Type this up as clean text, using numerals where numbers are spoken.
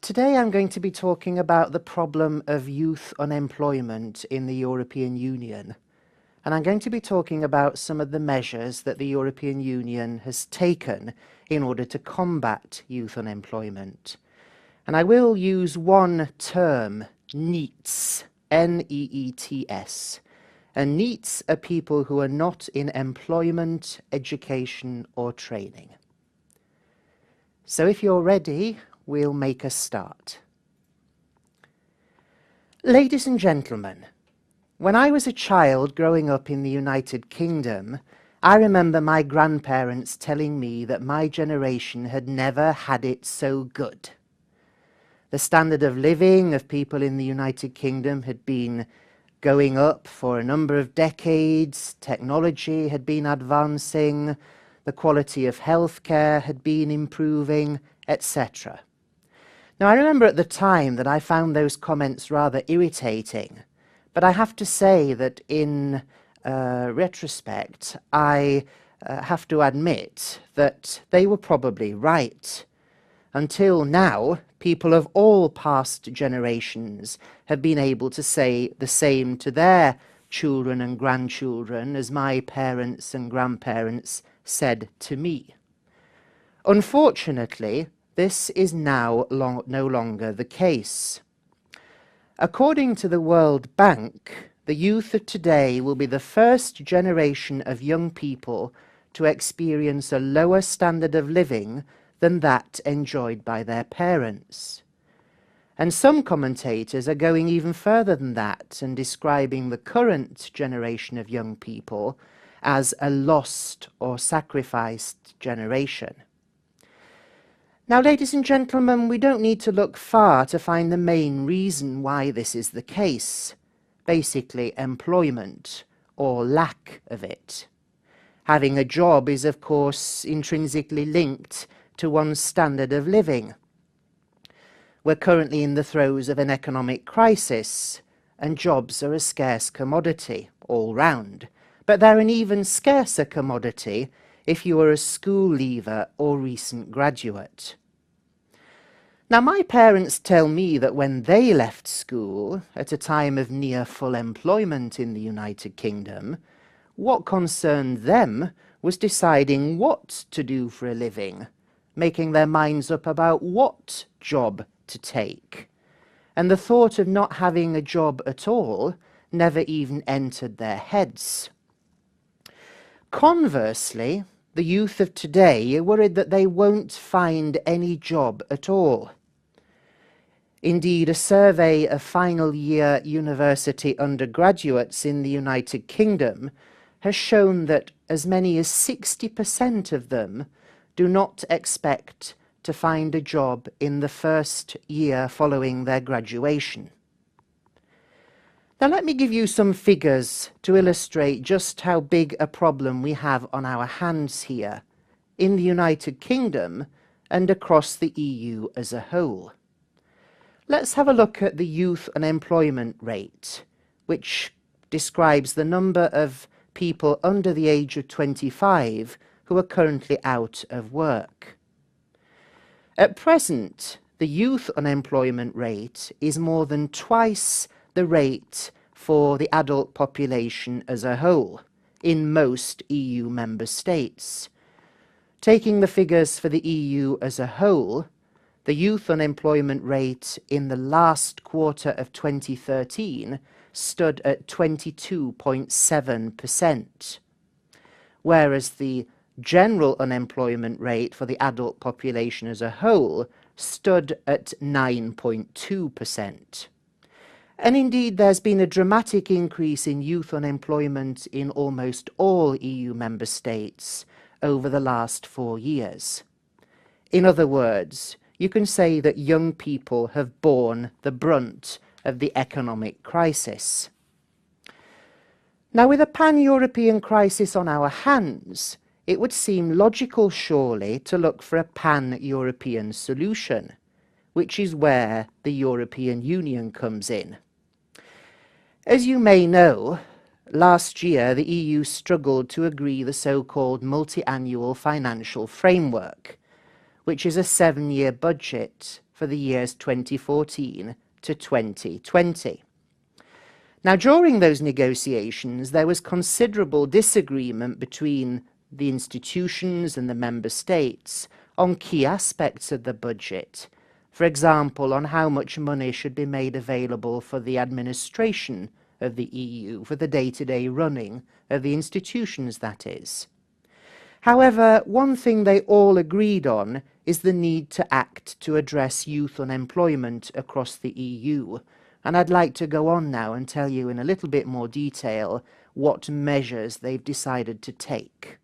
Today I'm going to be talking about the problem of youth unemployment in the European Union. And I'm going to be talking about some of the measures that the European Union has taken in order to combat youth unemployment. And I will use one term, NEETs, N-E-E-T-S. And NEETs are people who are not in employment, education or training. So if you're ready, we'll make a start. Ladies and gentlemen, when I was a child growing up in the United Kingdom, I remember my grandparents telling me that my generation had never had it so good. The standard of living of people in the United Kingdom had been going up for a number of decades, technology had been advancing, the quality of healthcare had been improving, etc. Now, I remember at the time that I found those comments rather irritating, but I have to say that in retrospect, I have to admit that they were probably right. Until now, people of all past generations have been able to say the same to their children and grandchildren as my parents and grandparents said to me. Unfortunately, this is now no longer the case. According to the World Bank, the youth of today will be the first generation of young people to experience a lower standard of living than that enjoyed by their parents. And some commentators are going even further than that and describing the current generation of young people as a lost or sacrificed generation. Now, ladies and gentlemen, we don't need to look far to find the main reason why this is the case. Basically, employment, or lack of it. Having a job is, of course, intrinsically linked to one's standard of living. We're currently in the throes of an economic crisis, and jobs are a scarce commodity all round. But they're an even scarcer commodity if you are a school leaver or recent graduate. Now, my parents tell me that when they left school, at a time of near full employment in the United Kingdom, what concerned them was deciding what to do for a living, making their minds up about what job to take. And the thought of not having a job at all never even entered their heads. Conversely, the youth of today are worried that they won't find any job at all. Indeed, a survey of final-year university undergraduates in the United Kingdom has shown that as many as 60% of them do not expect to find a job in the first year following their graduation. Now, let me give you some figures to illustrate just how big a problem we have on our hands here, in the United Kingdom and across the EU as a whole. Let's have a look at the youth unemployment rate, which describes the number of people under the age of 25 who are currently out of work. At present, the youth unemployment rate is more than twice the rate for the adult population as a whole in most EU member states. Taking the figures for the EU as a whole, the youth unemployment rate in the last quarter of 2013 stood at 22.7%, whereas the general unemployment rate for the adult population as a whole stood at 9.2%. And indeed, there's been a dramatic increase in youth unemployment in almost all EU member states over the last 4 years. In other words, you can say that young people have borne the brunt of the economic crisis. Now, with a pan-European crisis on our hands, it would seem logical, surely, to look for a pan-European solution, which is where the European Union comes in. As you may know, last year the EU struggled to agree the so-called multi-annual financial framework, which is a 7-year budget for the years 2014 to 2020. Now, during those negotiations, there was considerable disagreement between the institutions and the member states on key aspects of the budget. For example, on how much money should be made available for the administration of the EU, for the day-to-day running of the institutions, that is. However, one thing they all agreed on is the need to act to address youth unemployment across the EU. And I'd like to go on now and tell you in a little bit more detail what measures they've decided to take.